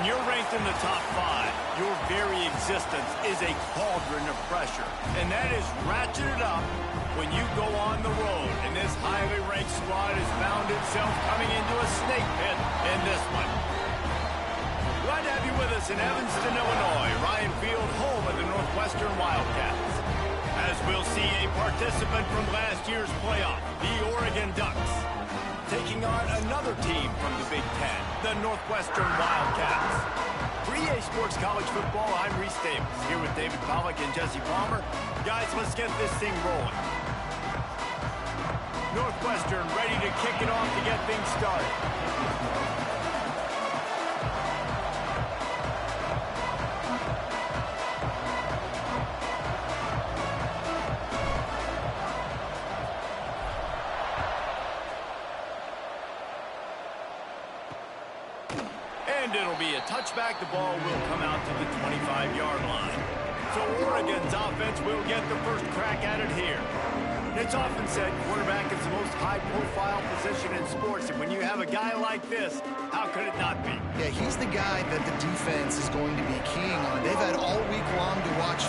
When you're ranked in the top 5, your very existence is a cauldron of pressure. And that is ratcheted up when you go on the road. And this highly ranked squad has found itself coming into a snake pit in this one. Glad to have you with us in Evanston, Illinois. Ryan Field, home of the Northwestern Wildcats. As we'll see a participant from last year's playoff, the Oregon Ducks, taking on another team from the Big Ten, the Northwestern Wildcats. For EA Sports College Football, I'm Reese Davis, here with David Pollack and Jesse Palmer. Guys, let's get this thing rolling. Northwestern ready to kick it off to get things started. And it'll be a touchback. The ball will come out to the 25-yard line. So Oregon's offense will get the first crack at it here. It's often said quarterback is the most high-profile position in sports, and when you have a guy like this, how could it not be? Yeah, he's the guy that the defense is going to be keying on. They've had all week long to watch.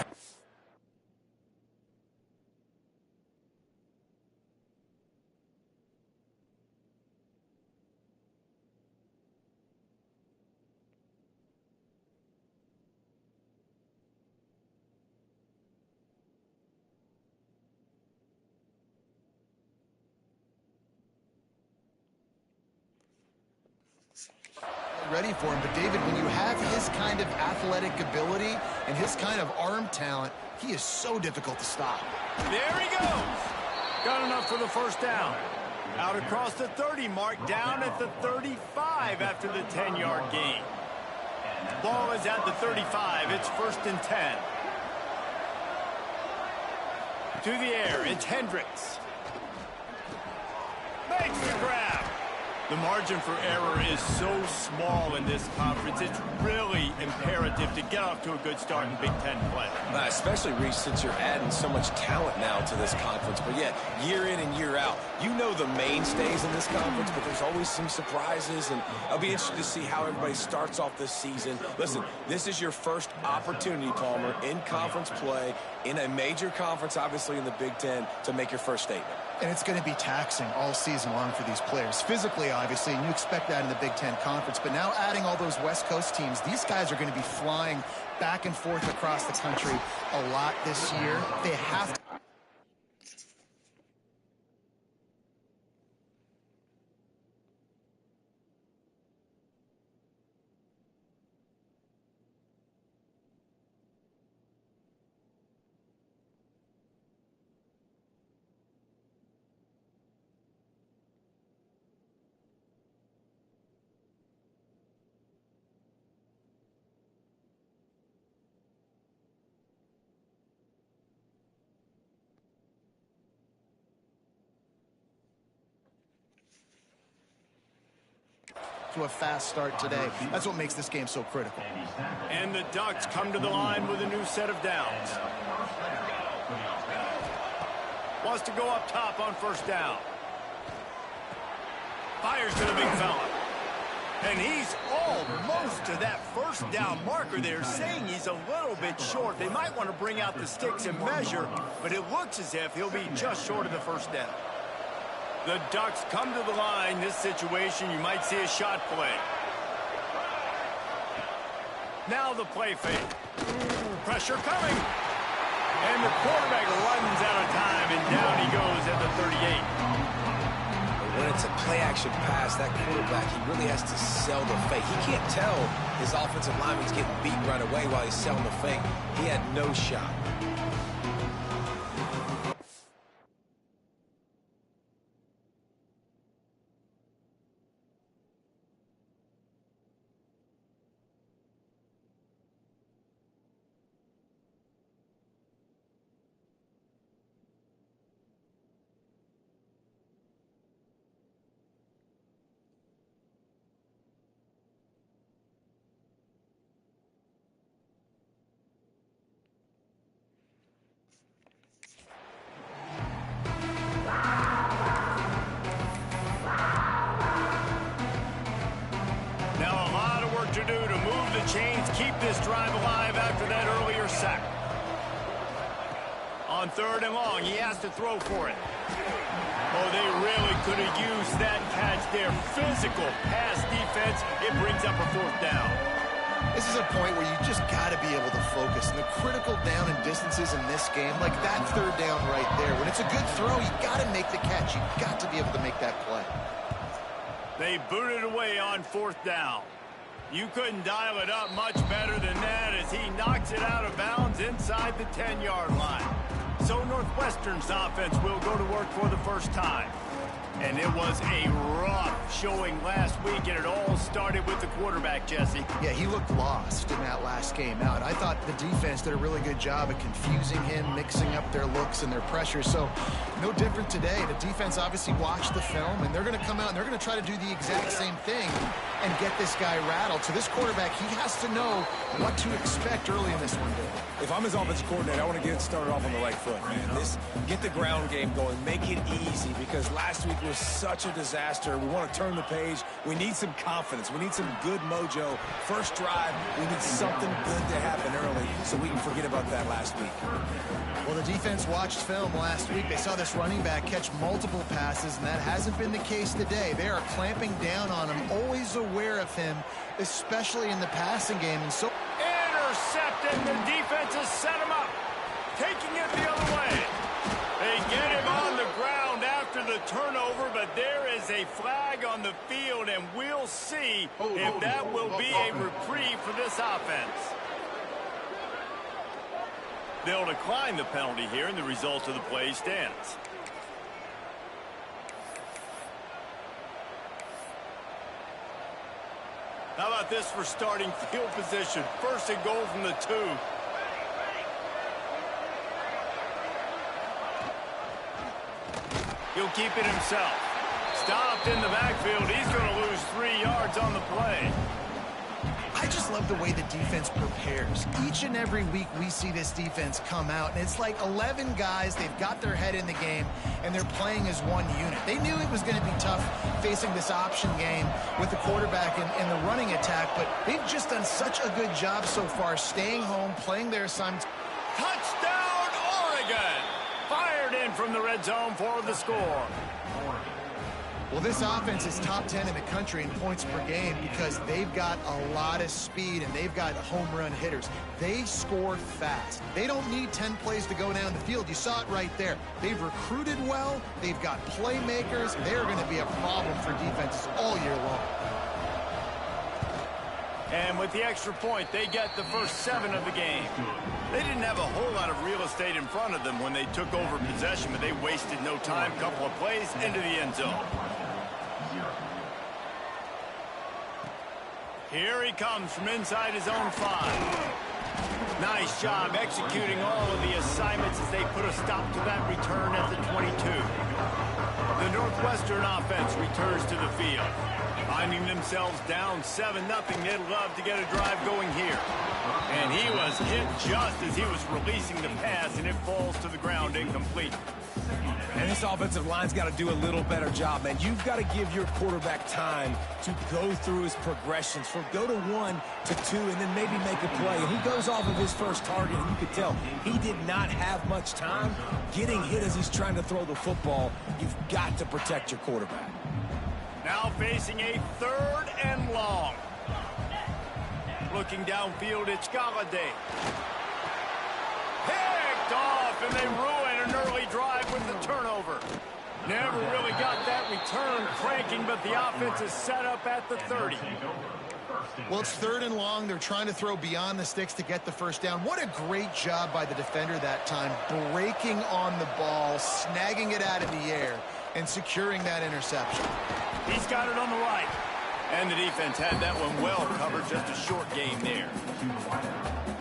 Ready for him, but David, when you have his kind of athletic ability and his kind of arm talent, he is so difficult to stop. There he goes. Got enough for the first down. Out across the 30 mark, down at the 35 after the 10-yard gain. Ball is at the 35. It's 1st and 10. To the air, it's Hendricks. Makes the grab. The margin for error is so small in this conference. It's really imperative to get off to a good start in Big Ten play. Especially, Reese, since you're adding so much talent now to this conference. But yet, year in and year out, you know the mainstays in this conference, but there's always some surprises. And I'll be interested to see how everybody starts off this season. Listen, this is your first opportunity, Palmer, in conference play, in a major conference, obviously in the Big Ten, to make your first statement. And it's going to be taxing all season long for these players. Physically, obviously, and you expect that in the Big Ten Conference. But now adding all those West Coast teams, these guys are going to be flying back and forth across the country a lot this year. They have to. To a fast start today. That's what makes this game so critical. And the Ducks come to the line with a new set of downs. Wants to go up top on 1st down. Fires to the big fella. And he's almost to that 1st down marker there, saying he's a little bit short. They might want to bring out the sticks and measure, but it looks as if he'll be just short of the 1st down. The Ducks come to the line. This situation, you might see a shot play. Now the play fake. Pressure coming. And the quarterback runs out of time, and down he goes at the 38. When it's a play-action pass, that quarterback, he really has to sell the fake. He can't tell his offensive lineman's getting beat right away while he's selling the fake. He had no shot. move the chains, keep this drive alive after that earlier sack. On 3rd and long, he has to throw for it. Oh, they really could have used that catch there. Physical pass defense. It brings up a 4th down. This is a point where you just got to be able to focus. And the critical down and distances in this game, like that 3rd down right there, when it's a good throw, you got to make the catch. You got to be able to make that play. They booted away on 4th down. You couldn't dial it up much better than that as he knocks it out of bounds inside the 10-yard line. So Northwestern's offense will go to work for the first time. And it was a rough showing last week, and it all started with the quarterback, Jesse. Yeah, he looked lost in that last game out. I thought the defense did a really good job of confusing him, mixing up their looks and their pressure. So no different today. The defense obviously watched the film, and they're going to come out and they're going to try to do the exact same thing and get this guy rattled. So this quarterback, he has to know what to expect early in this one. If I'm his offensive coordinator, I want to get it started off on the right foot, man. Get the ground game going. Make it easy, because last week was such a disaster. We want to turn the page. We need some confidence. We need some good mojo. First drive, we need something good to happen early so we can forget about that last week. Well, the defense watched film last week. They saw this running back catch multiple passes, and that hasn't been the case today. They are clamping down on him, always aware of him, especially in the passing game. And so intercepted. The defense has set him up, taking it the other way. They get him on the ground after the turnover, but there is a flag on the field, and we'll see if that will be a reprieve for this offense. They'll decline the penalty here, and the result of the play stands. How about this for starting field position? 1st and goal from the 2. He'll keep it himself. Stopped in the backfield. He's going to lose 3 yards on the play. I just love the way the defense prepares. Each and every week we see this defense come out, and it's like 11 guys. They've got their head in the game, and they're playing as one unit. They knew it was going to be tough facing this option game with the quarterback and the running attack, but they've just done such a good job so far staying home, playing their assignments. Touchdown, Oregon! Fired in from the red zone for the score. Well, this offense is top 10 in the country in points per game because they've got a lot of speed and they've got home run hitters. They score fast. They don't need 10 plays to go down the field. You saw it right there. They've recruited well. They've got playmakers. They're going to be a problem for defenses all year long. And with the extra point, they get the first 7 of the game. They didn't have a whole lot of real estate in front of them when they took over possession, but they wasted no time. Couple of plays into the end zone. Here he comes from inside his own 5. Nice job executing all of the assignments as they put a stop to that return at the 22. The Northwestern offense returns to the field. Finding themselves down 7-0, they'd love to get a drive going here. And he was hit just as he was releasing the pass, and it falls to the ground incomplete. And this offensive line's got to do a little better job, man. You've got to give your quarterback time to go through his progressions, from go to 1 to 2, and then maybe make a play. And he goes off of his first target, and you could tell he did not have much time getting hit as he's trying to throw the football. You've got to protect your quarterback. Now facing a 3rd and long. Looking downfield, it's Galladay. Picked off, and they ruin an early drive with the turnover. Never really got that return cranking, but the offense is set up at the 30. Well, it's 3rd and long. They're trying to throw beyond the sticks to get the first down. What a great job by the defender that time, breaking on the ball, snagging it out of the air, and securing that interception. He's got it on the right. And the defense had that one well covered, just a short gain there.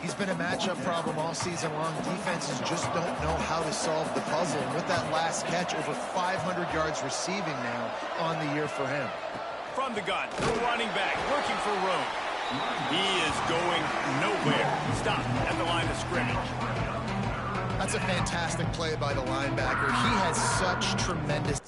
He's been a matchup problem all season long. Defenses just don't know how to solve the puzzle. And with that last catch, over 500 yards receiving now on the year for him. From the gun, the running back looking for room. He is going nowhere. Stop at the line of scrimmage. That's a fantastic play by the linebacker. He has such tremendous...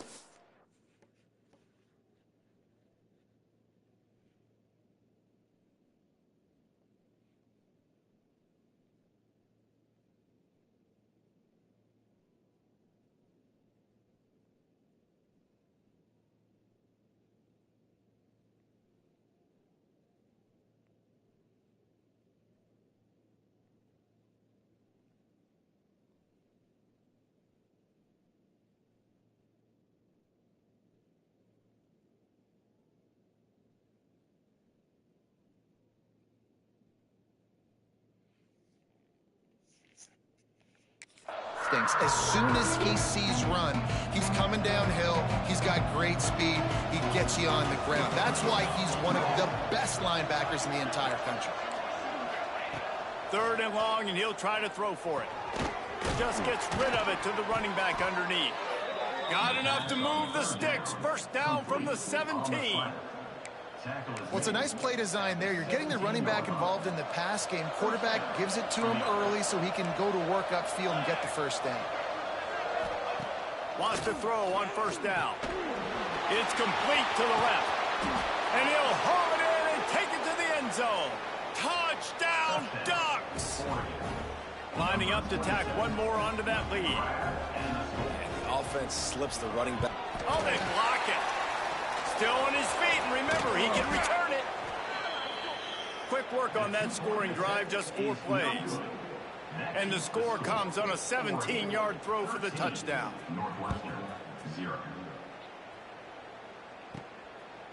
instincts. As soon as he sees run, he's coming downhill. He's got great speed. He gets you on the ground. That's why he's one of the best linebackers in the entire country. 3rd and long, and he'll try to throw for it. Just gets rid of it to the running back underneath. Got enough to move the sticks. 1st down from the 17. Well, it's a nice play design there. You're getting the running back involved in the pass game. Quarterback gives it to him early so he can go to work upfield and get the 1st down. Wants to throw on 1st down. It's complete to the left. And he'll haul it in and take it to the end zone. Touchdown, Ducks! Lining up to tack one more onto that lead. And the offense slips the running back. Oh, they block it. Still on his feet, and remember, he can return it. Quick work on that scoring drive, just 4 plays. And the score comes on a 17-yard throw for the touchdown. Northwestern, 0.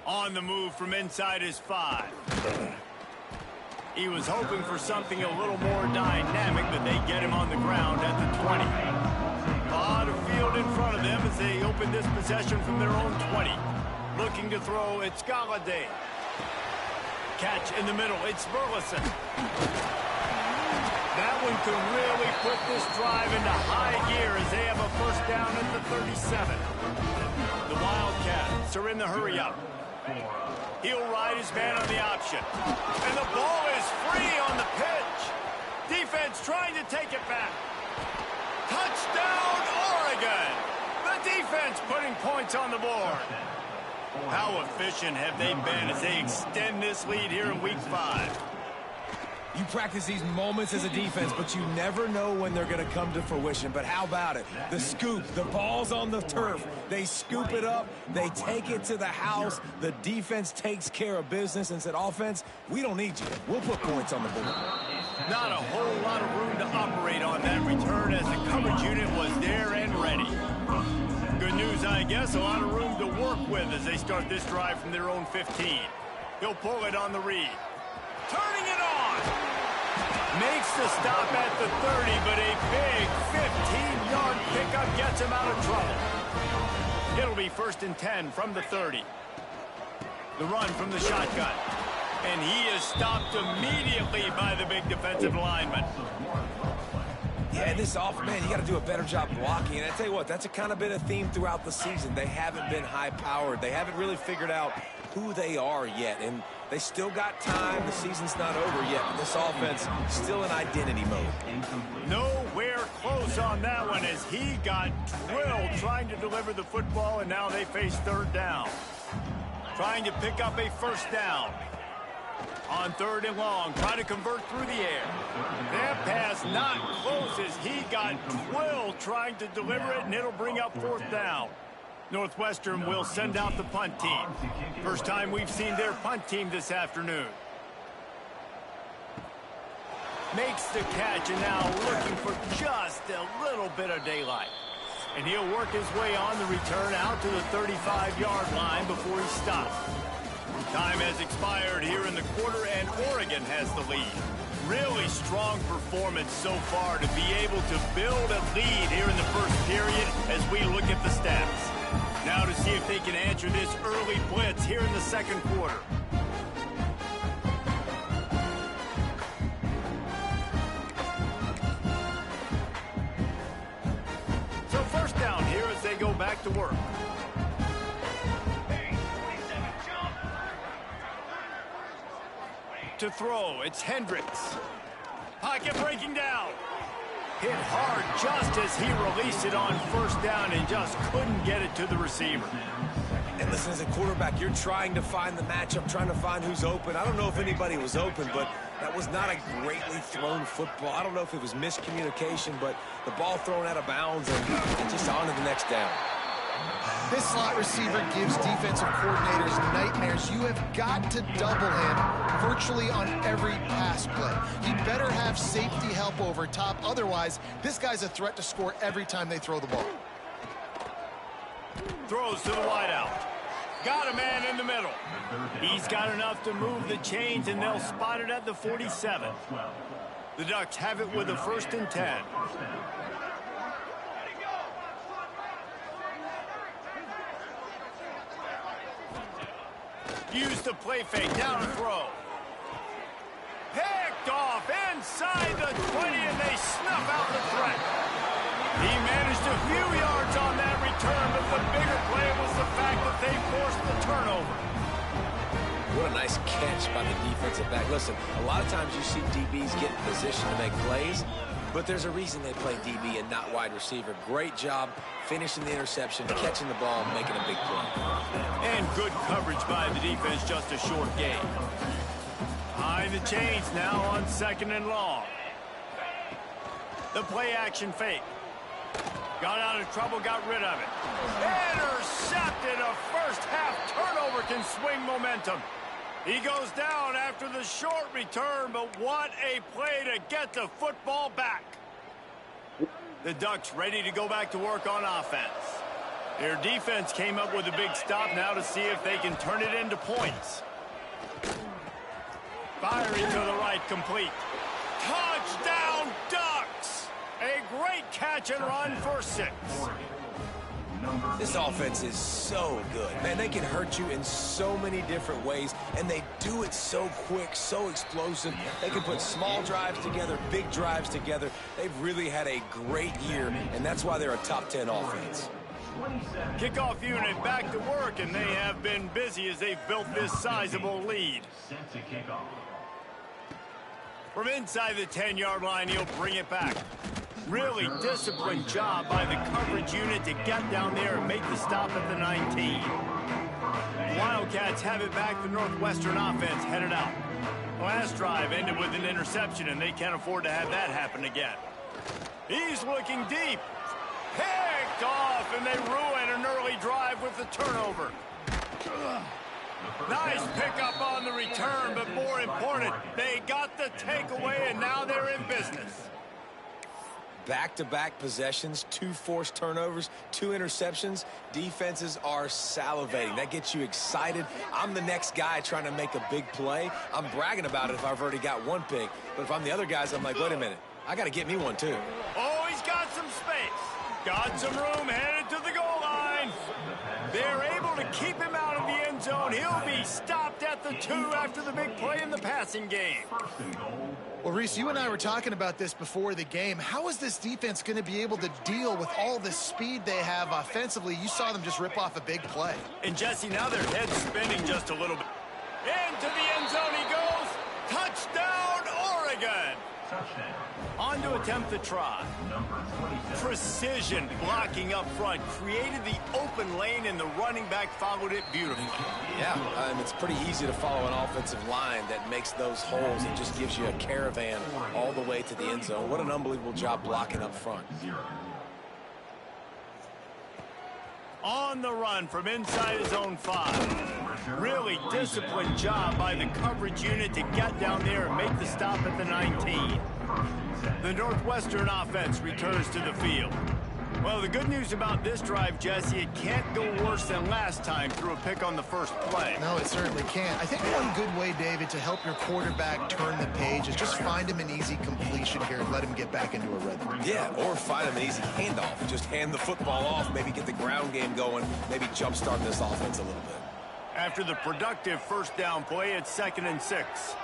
On the move from inside his 5. He was hoping for something a little more dynamic, but they get him on the ground at the 20. A lot of field in front of them as they open this possession from their own 20. Looking to throw, it's Galladay. Catch in the middle, it's Burleson. That one could really put this drive into high gear as they have a 1st down at the 37. The Wildcats are in the hurry-up. He'll ride his man on the option. And the ball is free on the pitch. Defense trying to take it back. Touchdown, Oregon! The defense putting points on the board. How efficient have they been as they extend this lead here in Week 5? You practice these moments as a defense, but you never know when they're going to come to fruition. But how about it? The scoop, the ball's on the turf. They scoop it up. They take it to the house. The defense takes care of business and said, offense, we don't need you. We'll put points on the board. Not a whole lot of room to operate on that return as the coverage unit was there and ready. Good news, I guess, a lot of room to work with as they start this drive from their own 15. He'll pull it on the read. Turning it on. Makes the stop at the 30, but a big 15-yard pickup gets him out of trouble. It'll be 1st and 10 from the 30. The run from the shotgun. And he is stopped immediately by the big defensive lineman. Yeah, this man, you got to do a better job blocking. And I tell you what, that's kind of been a theme throughout the season. They haven't been high-powered. They haven't really figured out who they are yet. And they still got time. The season's not over yet. But this offense still in identity mode. Nowhere close on that one as he got drilled trying to deliver the football, and now they face 3rd down. Trying to pick up a 1st down. On 3rd and long, try to convert through the air. That pass not close as he got drilled trying to deliver it, and it'll bring up 4th down. Northwestern will send out the punt team. First time we've seen their punt team this afternoon. Makes the catch, and now looking for just a little bit of daylight. And he'll work his way on the return out to the 35-yard line before he stops. Time has expired here in the quarter, and Oregon has the lead. Really strong performance so far to be able to build a lead here in the 1st period as we look at the stats. Now to see if they can answer this early blitz here in the 2nd quarter. So 1st down here as they go back to work. To throw, it's Hendricks. Pocket breaking down. Hit hard just as he released it on 1st down and just couldn't get it to the receiver. And listen, as a quarterback, you're trying to find the matchup, trying to find who's open. I don't know if anybody was open, but that was not a greatly thrown football. I don't know if it was miscommunication, but the ball thrown out of bounds and just on to the next down. This slot receiver gives defensive coordinators nightmares. You have got to double him virtually on every pass play. He better have safety help over top. Otherwise, this guy's a threat to score every time they throw the ball. Throws to the wideout. Got a man in the middle. He's got enough to move the chains, and they'll spot it at the 47. The Ducks have it with a 1st and 10. Use the play fake, down and throw. Picked off inside the 20, and they snuff out the threat. He managed a few yards on that return, but the bigger play was the fact that they forced the turnover. What a nice catch by the defensive back. Listen, a lot of times you see DBs get in position to make plays, but there's a reason they play DB and not wide receiver. Great job finishing the interception, catching the ball, making a big play. And good coverage by the defense, just a short gain. Behind the chains now on 2nd and long. The play action fake. Got out of trouble, got rid of it. Intercepted. A first half turnover can swing momentum. He goes down after the short return, but what a play to get the football back. The Ducks ready to go back to work on offense. Their defense came up with a big stop now to see if they can turn it into points. Firing to the right, complete. Touchdown, Ducks! A great catch and run for 6. This offense is so good. Man, they can hurt you in so many different ways, and they do it so quick, so explosive. They can put small drives together, big drives together. They've really had a great year, and that's why they're a top 10 offense. Kickoff unit back to work, and they have been busy as they've built this sizable lead. From inside the 10-yard line, he'll bring it back. Really disciplined job by the coverage unit to get down there and make the stop at the 19. Wildcats have it back. The Northwestern offense headed out. Last drive ended with an interception, and they can't afford to have that happen again. He's looking deep. Picked off, and they ruin an early drive with the turnover. Nice pickup on the return, but more important, they got the takeaway, and now they're in business. Back-to-back possessions, 2 forced turnovers, 2 interceptions. Defenses are salivating. That gets you excited. I'm the next guy trying to make a big play. I'm bragging about it if I've already got 1 pick. But if I'm the other guys, I'm like, wait a minute. I got to get me one, too. Oh, he's got some space. Got some room, headed to the goal line. They're able to keep him out of the end zone. He'll be stopped at the 2 after the big play in the passing game. Well, Reese, you and I were talking about this before the game. How is this defense going to be able to deal with all the speed they have offensively? You saw them just rip off a big play. And, Jesse, now their head's spinning just a little bit. Into the end zone he goes. Touchdown, Oregon. On to attempt the try. Precision blocking up front created the open lane, and the running back followed it beautifully. Yeah, and it's pretty easy to follow an offensive line that makes those holes and just gives you a caravan all the way to the end zone. What an unbelievable job blocking up front. On the run from inside his own 5. Really disciplined job by the coverage unit to get down there and make the stop at the 19. The Northwestern offense returns to the field. Well, the good news about this drive, Jesse, it can't go worse than last time through a pick on the first play. No, it certainly can't. I think one good way, David, to help your quarterback turn the page is just find him an easy completion here and let him get back into a rhythm. Yeah, or find him an easy handoff. Just hand the football off, maybe get the ground game going, maybe jumpstart this offense a little bit. After the productive first down play, it's 2nd and 6.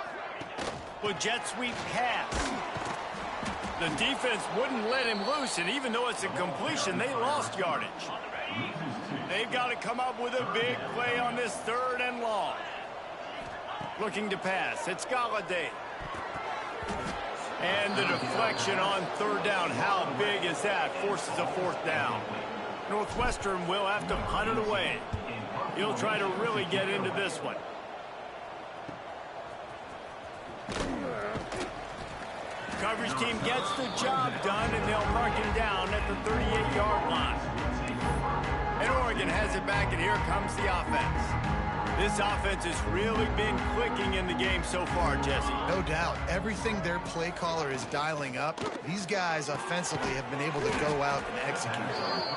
With jet sweep pass. The defense wouldn't let him loose, and even though it's a completion, they lost yardage. They've got to come up with a big play on this 3rd and long. Looking to pass. It's Galladay. And the deflection on 3rd down. How big is that? Forces a 4th down. Northwestern will have to punt it away. He'll try to really get into this one. Coverage team gets the job done, and they'll mark him down at the 38-yard line. And Oregon has it back, and here comes the offense. This offense has really been clicking in the game so far, Jesse. No doubt. Everything their play caller is dialing up, these guys offensively have been able to go out and execute.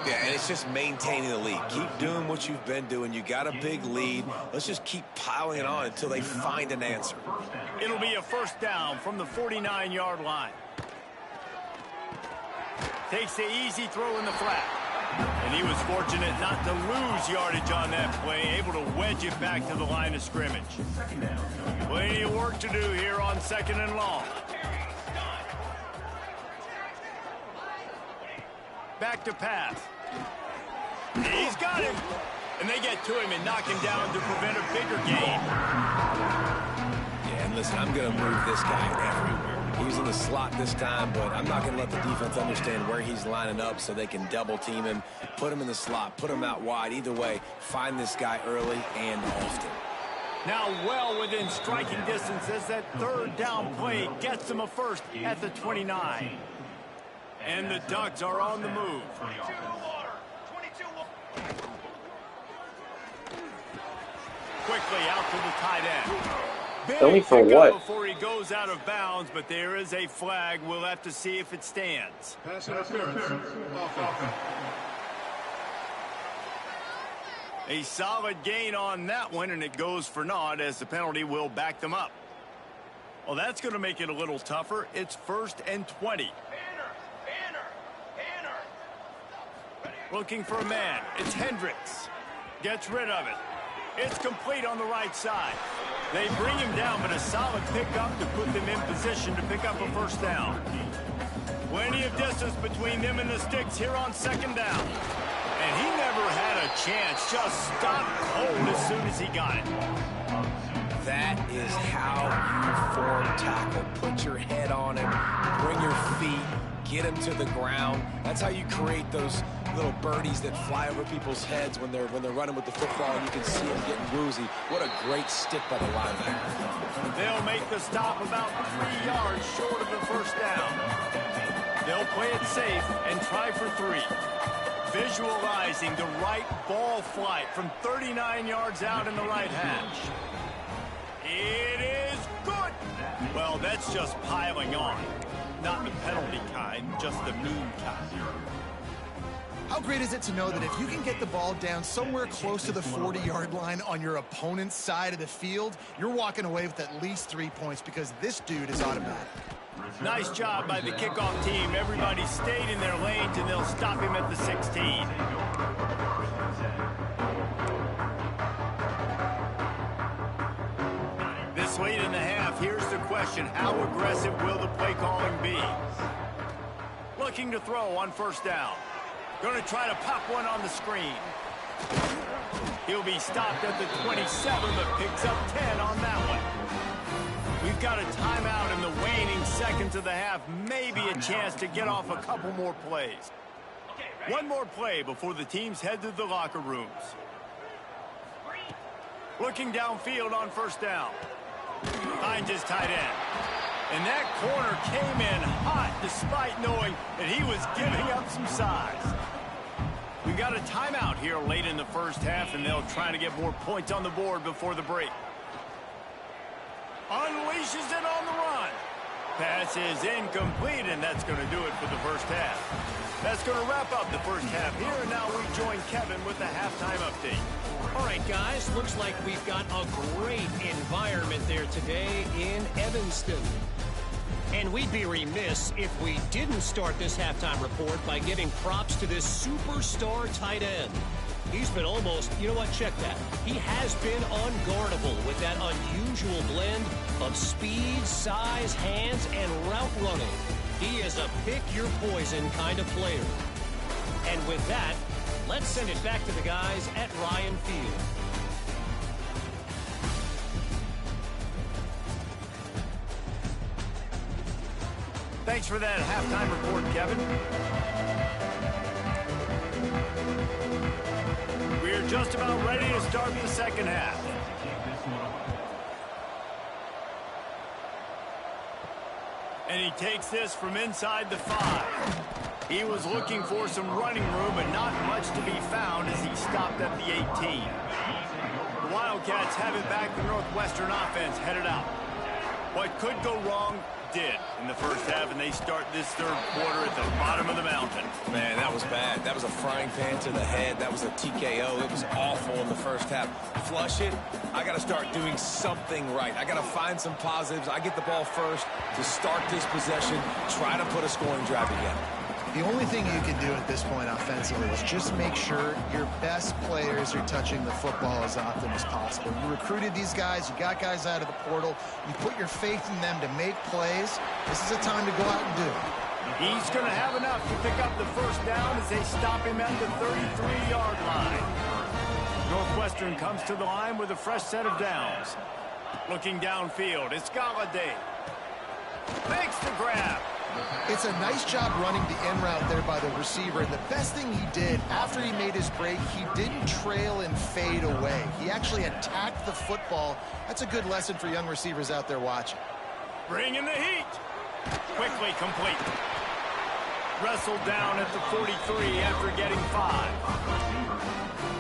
Yeah, and it's just maintaining the lead. Keep doing what you've been doing. You got a big lead. Let's just keep piling it on until they find an answer. It'll be a 1st down from the 49-yard line. Takes the easy throw in the flat. And he was fortunate not to lose yardage on that play, able to wedge it back to the line of scrimmage. Plenty of work to do here on 2nd and long. Back to pass. He's got him. And they get to him and knock him down to prevent a bigger gain. Yeah, and listen, I'm going to move this guy everywhere. He's in the slot this time, but I'm not going to let the defense understand where he's lining up so they can double team him, put him in the slot, put him out wide. Either way, find this guy early and often. Now well within striking distance as that 3rd down play gets them a first at the 29. And the Ducks are on the move. Quickly out to the tight end. Only for what? Before he goes out of bounds, but there is a flag. We'll have to see if it stands. Pass interference. Offense. A solid gain on that one, and it goes for naught as the penalty will back them up. Well, that's going to make it a little tougher. It's 1st and 20. Looking for a man. It's Hendricks. Gets rid of it. It's complete on the right side. They bring him down, but a solid pickup to put them in position to pick up a first down. Plenty of distance between them and the sticks here on 2nd down. And he never had a chance. Just stopped cold as soon as he got it. That is how you form tackle. Put your head on him, bring your feet, get him to the ground. That's how you create those little birdies that fly over people's heads when they're running with the football, and you can see them getting woozy. What a great stick by the linebacker. They'll make the stop about 3 yards short of the first down. They'll play it safe and try for 3. Visualizing the right ball flight from 39 yards out in the right hatch. It is good. Well, that's just piling on. Not the penalty kind, just the mean kind. How great is it to know that if you can get the ball down somewhere close to the 40-yard line on your opponent's side of the field, you're walking away with at least 3 points because this dude is automatic. Nice job by the kickoff team. Everybody stayed in their lanes, and they'll stop him at the 16. This late in the half, here's the question. How aggressive will the play calling be? Looking to throw on 1st down. Going to try to pop one on the screen. He'll be stopped at the 27, but picks up 10 on that one. We've got a timeout in the waning seconds of the half. Maybe a chance to get off a couple more plays. One more play before the teams head to the locker rooms. Looking downfield on 1st down. Finds his tight end. And that corner came in hot despite knowing that he was giving up some size. We've got a timeout here late in the first half, and they'll try to get more points on the board before the break. Unleashes it on the run. Pass is incomplete, and that's going to do it for the first half. That's going to wrap up the first half here, and now we join Kevin with the halftime update. All right, guys, looks like we've got a great environment there today in Evanston. And we'd be remiss if we didn't start this halftime report by giving props to this superstar tight end. He's been almost, you know what, check that. He has been unguardable with that unusual blend of speed, size, hands, and route running. He is a pick-your-poison kind of player. And with that, let's send it back to the guys at Ryan Field. Thanks for that halftime report, Kevin. We're just about ready to start the second half. And he takes this from inside the 5. He was looking for some running room, but not much to be found as he stopped at the 18. The Wildcats have it back. The Northwestern offense headed out. What could go wrong did in the first half, and they start this third quarter at the bottom of the mountain. Man, that was bad. That was a frying pan to the head. That was a TKO. It was awful in the first half. Flush it. I got to start doing something right. I got to find some positives. I get the ball first to start this possession, try to put a scoring drive again. The only thing you can do at this point offensively is just make sure your best players are touching the football as often as possible. You recruited these guys, you got guys out of the portal, you put your faith in them to make plays. This is a time to go out and do it. He's going to have enough to pick up the first down as they stop him at the 33-yard line. Northwestern comes to the line with a fresh set of downs. Looking downfield, it's Galladay. Makes the grab. It's a nice job running the in route there by the receiver. And the best thing he did after he made his break, he didn't trail and fade away. He actually attacked the football. That's a good lesson for young receivers out there watching. Bringing the heat. Quickly complete. Wrestled down at the 43 after getting 5.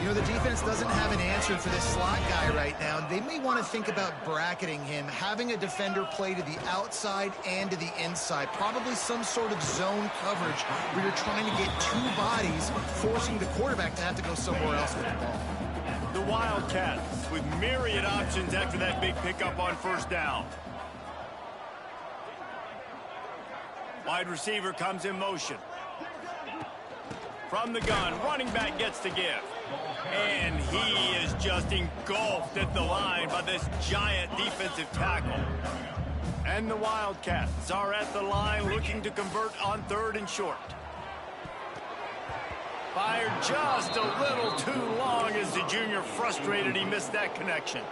You know, the defense doesn't have an answer for this slot guy right now. They may want to think about bracketing him, having a defender play to the outside and to the inside. Probably some sort of zone coverage where you're trying to get two bodies, forcing the quarterback to have to go somewhere else with the ball. The Wildcats with myriad options after that big pickup on first down. Wide receiver comes in motion. From the gun, running back gets the give. And he is just engulfed at the line by this giant defensive tackle. And the Wildcats are at the line looking to convert on 3rd and short. Fired just a little too long as the junior frustrated he missed that connection.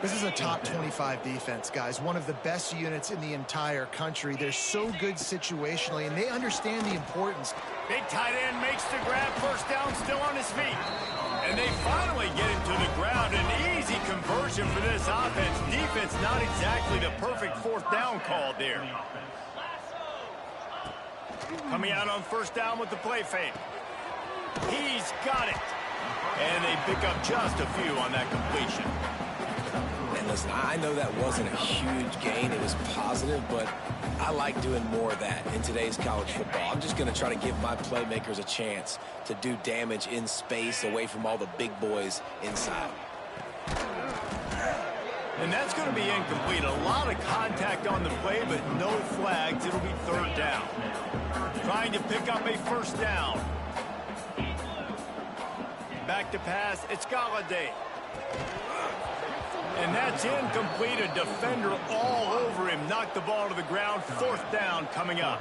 This is a top 25 defense, guys. One of the best units in the entire country. They're so good situationally, and they understand the importance. Big tight end makes the grab, first down, still on his feet. And they finally get him to the ground. An easy conversion for this offense. Defense not exactly the perfect 4th down call there. Coming out on first down with the play fake. He's got it. And they pick up just a few on that completion. And listen, I know that wasn't a huge gain. It was positive, but I like doing more of that in today's college football. I'm just going to try to give my playmakers a chance to do damage in space away from all the big boys inside. And that's going to be incomplete. A lot of contact on the play, but no flags. It'll be 3rd down. Trying to pick up a first down. Back to pass, it's Galladay. And that's incomplete. A defender all over him. Knocked the ball to the ground. 4th down coming up.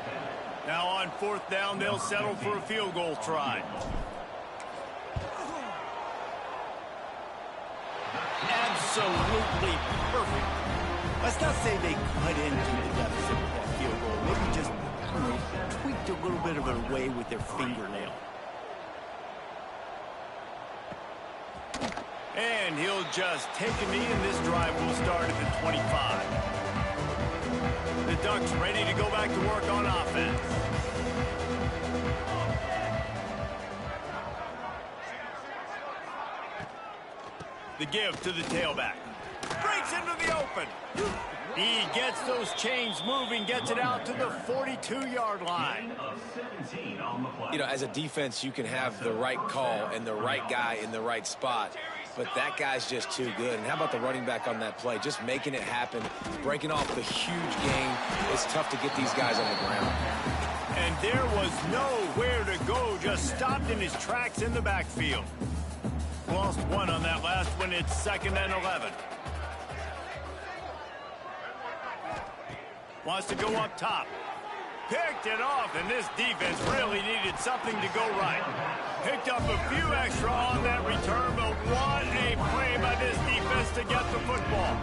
Now on 4th down, they'll settle for a field goal try. Absolutely perfect. Let's not say they cut into the deficit with that field goal. Maybe just, I don't know, tweaked a little bit of it away with their fingernail. And he'll just take a knee, and this drive will start at the 25. The Ducks ready to go back to work on offense. The give to the tailback. Breaks into the open. He gets those chains moving, gets it out to the 42-yard line. You know, as a defense, you can have the right call and the right guy in the right spot. But that guy's just too good. And how about the running back on that play? Just making it happen, breaking off the huge gain. It's tough to get these guys on the ground. And there was nowhere to go, just stopped in his tracks in the backfield. Lost one on that last one. It's 2nd and 11. Wants to go up top. Picked it off, and this defense really needed something to go right. Picked up a few extra on that return, but what a play by this defense to get the football.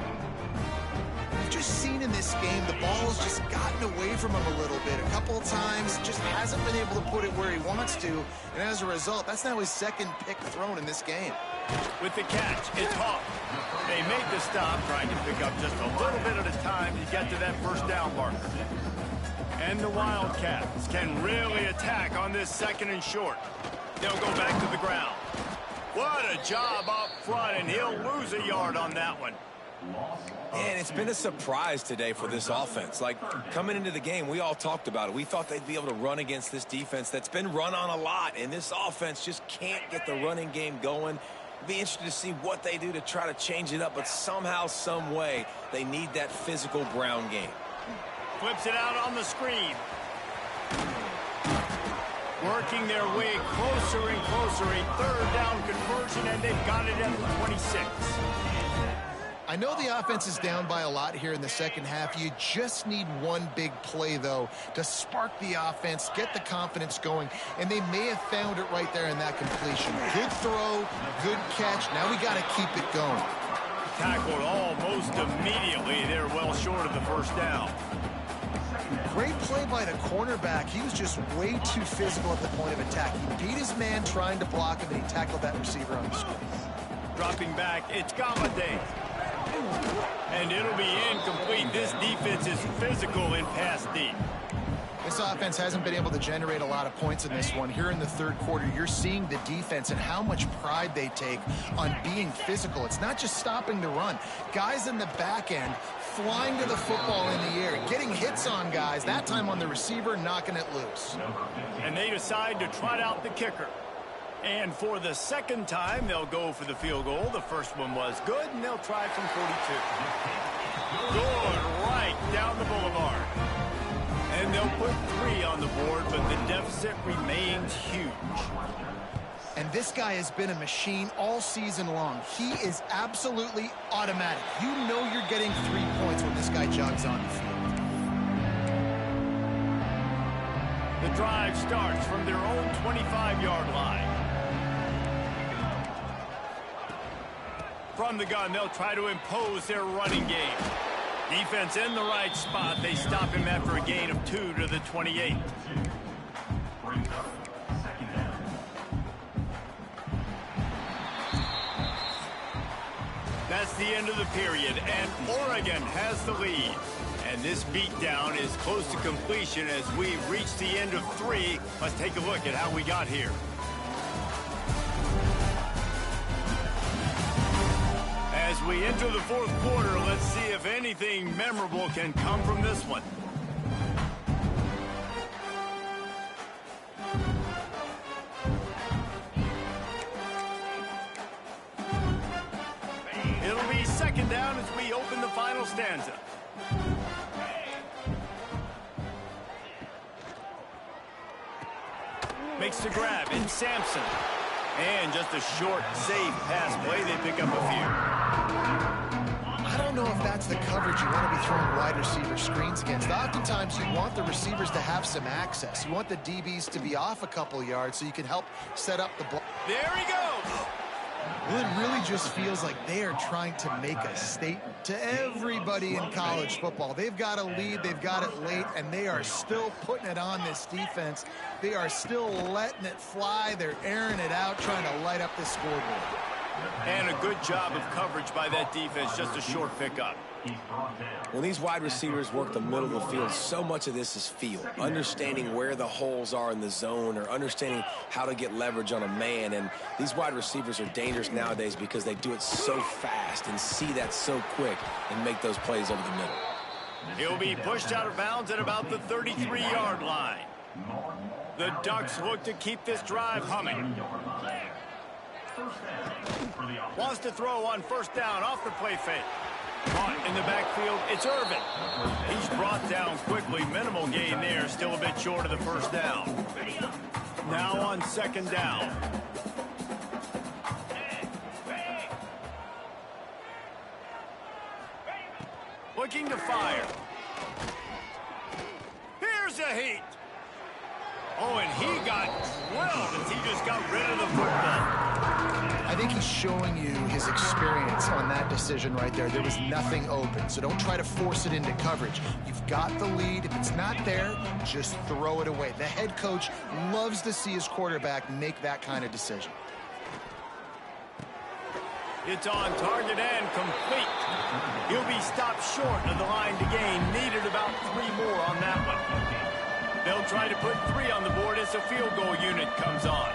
We've just seen in this game, the ball's just gotten away from him a little bit. A couple of times, just hasn't been able to put it where he wants to. And as a result, that's now his 2nd pick thrown in this game. With the catch, it's Hawk. They make the stop, trying to pick up just a little bit at a time to get to that first down marker. And the Wildcats can really attack on this 2nd and short. They'll go back to the ground. What a job up front, and he'll lose a yard on that one. And it's been a surprise today for this offense. Like, coming into the game, we all talked about it. We thought they'd be able to run against this defense that's been run on a lot, and this offense just can't get the running game going. Be interested to see what they do to try to change it up, but somehow, some way, they need that physical ground game. Flips it out on the screen. Working their way closer and closer. A third down conversion, and they've got it at the 26. I know the offense is down by a lot here in the second half. You just need one big play, though, to spark the offense, get the confidence going, and they may have found it right there in that completion. Good throw, good catch. Now we got to keep it going. Tackled almost immediately. They're well short of the first down. Great play by the cornerback. He was just way too physical at the point of attack. He beat his man trying to block him, and he tackled that receiver on the screen. Dropping back, it's Galladay. And it'll be incomplete. This defense is physical in pass deep. This offense hasn't been able to generate a lot of points in this one. Here in the third quarter, you're seeing the defense and how much pride they take on being physical. It's not just stopping the run. Guys in the back end flying to the football in the air, getting hits on guys, that time on the receiver, knocking it loose. And they decide to trot out the kicker. And for the second time, they'll go for the field goal. The first one was good, and they'll try from 42. Good, right down the boulevard. And they'll put 3 on the board, but the deficit remains huge. And this guy has been a machine all season long. He is absolutely automatic. You know you're getting 3 points when this guy jogs on the field. The drive starts from their own 25-yard line. From the gun, they'll try to impose their running game. Defense in the right spot. They stop him after a gain of 2 to the 28. That's the end of the period, and Oregon has the lead. And this beatdown is close to completion as we reach the end of 3. Let's take a look at how we got here. As we enter the fourth quarter, let's see if anything memorable can come from this one. It'll be second down as we open the final stanza. Makes the grab in Sampson. And just a short, safe pass play. They pick up a few. I don't know if that's the coverage you want to be throwing wide receiver screens against. Oftentimes, you want the receivers to have some access. You want the DBs to be off a couple yards so you can help set up the block. There he goes. Well, it really just feels like they are trying to make a statement to everybody in college football. They've got a lead, they've got it late, and they are still putting it on this defense. They are still letting it fly. They're airing it out, trying to light up the scoreboard. And a good job of coverage by that defense, just a short pickup. When these wide receivers work the middle of the field, so much of this is feel. Understanding where the holes are in the zone or understanding how to get leverage on a man. And these wide receivers are dangerous nowadays because they do it so fast and see that so quick and make those plays over the middle. He'll be pushed out of bounds at about the 33-yard line. The Ducks look to keep this drive humming. Wants to throw on first down off the play fake. Caught in the backfield, it's Irvin. He's brought down quickly. Minimal gain there, still a bit short of the first down. Now on second down. Looking to fire. Here's a heat. Oh, and he got drilled as he just got rid of the football. I think he's showing you his experience on that decision right there. There was nothing open, so don't try to force it into coverage. You've got the lead. If it's not there, just throw it away. The head coach loves to see his quarterback make that kind of decision. It's on target and complete. He'll be stopped short of the line to gain. Needed about 3 more on that one. They'll try to put 3 on the board as the field goal unit comes on.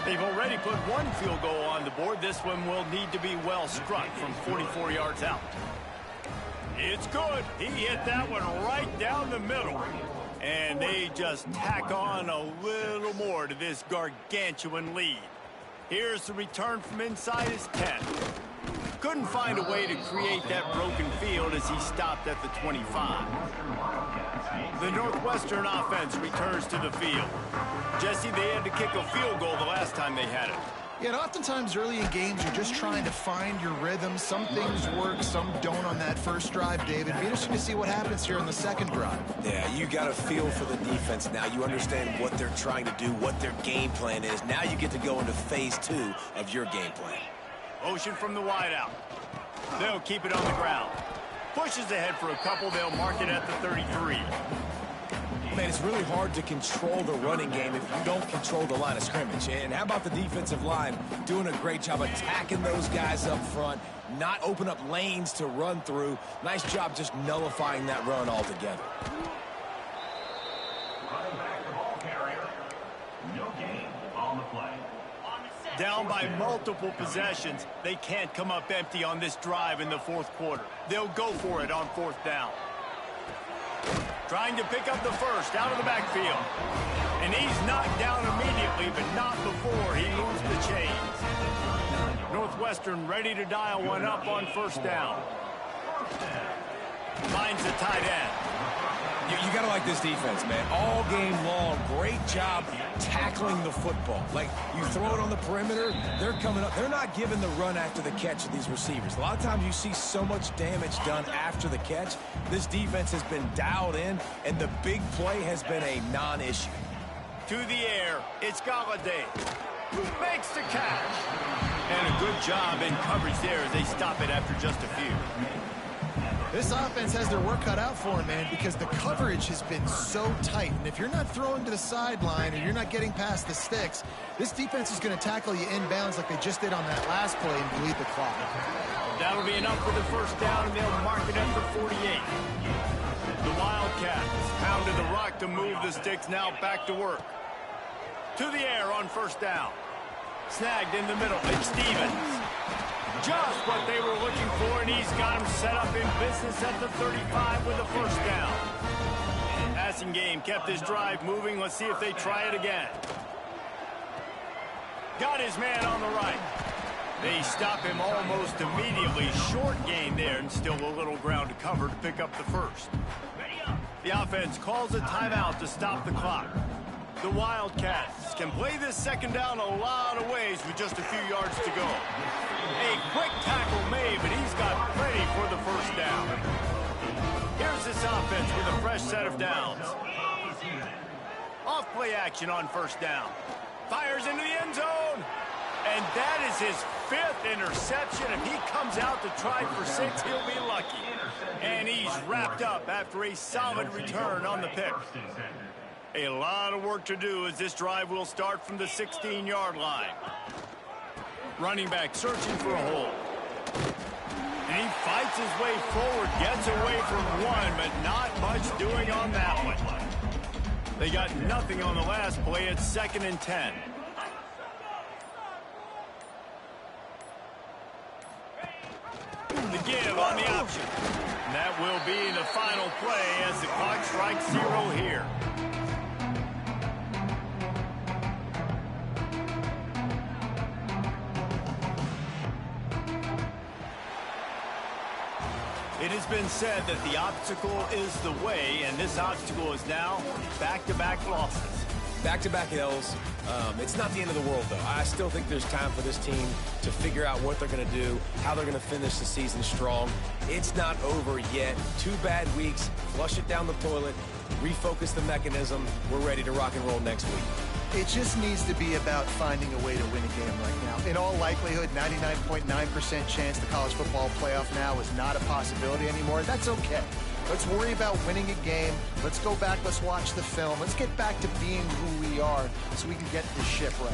They've already put 1 field goal on the board. This one will need to be well struck from 44 yards out. It's good. He hit that one right down the middle. And they just tack on a little more to this gargantuan lead. Here's the return from inside his 10. Couldn't find a way to create that broken field as he stopped at the 25. The Northwestern offense returns to the field. Jesse, they had to kick a field goal the last time they had it. Yeah, and oftentimes early in games, you're just trying to find your rhythm. Some things work, some don't on that first drive, David. Be interesting to see what happens here on the second drive. Yeah, you got a feel for the defense now. You understand what they're trying to do, what their game plan is. Now you get to go into phase 2 of your game plan. Motion from the wideout. They'll keep it on the ground. Pushes ahead for a couple. They'll mark it at the 33. Man, it's really hard to control the running game if you don't control the line of scrimmage. And how about the defensive line doing a great job attacking those guys up front, not open up lanes to run through. Nice job just nullifying that run altogether. Running back the ball carrier. No gain on the play. Down by multiple possessions, they can't come up empty on this drive in the fourth quarter. They'll go for it on fourth down. Trying to pick up the first out of the backfield. And he's knocked down immediately, but not before he moves the chains. Northwestern ready to dial one up on first down. Finds the tight end. You got to like this defense, man. All game long, great job tackling the football. Like, you throw it on the perimeter, they're coming up. They're not giving the run after the catch of these receivers. A lot of times you see so much damage done after the catch. This defense has been dialed in, and the big play has been a non-issue. To the air, it's Galladay, who makes the catch. And a good job in coverage there as they stop it after just a few. This offense has their work cut out for them, man, because the coverage has been so tight. And if you're not throwing to the sideline or you're not getting past the sticks, this defense is going to tackle you inbounds like they just did on that last play and bleed the clock. That'll be enough for the first down, and they'll mark it at the 48. The Wildcats pounded the rock to move the sticks, now back to work. To the air on first down. Snagged in the middle. It's Stevens. Just what they were looking for, and he's got him set up in business at the 35 with a first down. Passing game kept his drive moving. Let's see if they try it again. Got his man on the right. They stop him almost immediately. Short gain there, and still a little ground to cover to pick up the first. The offense calls a timeout to stop the clock. The Wildcats can play this second down a lot of ways with just a few yards to go. A quick tackle made, but he's got plenty for the first down. Here's this offense with a fresh set of downs. Off play action on first down. Fires into the end zone. And that is his 5th interception. If he comes out to try for 6, he'll be lucky. And he's wrapped up after a solid return on the pick. A lot of work to do as this drive will start from the 16-yard line. Running back searching for a hole. And he fights his way forward, gets away from one, but not much doing on that one. They got nothing on the last play. It's 2nd and 10. The give on the option. And that will be the final play as the clock strikes 0 here. It has been said that the obstacle is the way, and this obstacle is now back-to-back losses. Back-to-back L's. It's not the end of the world, though. I still think there's time for this team to figure out what they're going to do, how they're going to finish the season strong. It's not over yet. 2 bad weeks. Flush it down the toilet. Refocus the mechanism. We're ready to rock and roll next week. It just needs to be about finding a way to win a game right now. In all likelihood, 99.9% chance the college football playoff now is not a possibility anymore. That's okay. Let's worry about winning a game. Let's go back. Let's watch the film. Let's get back to being who we are so we can get this ship right.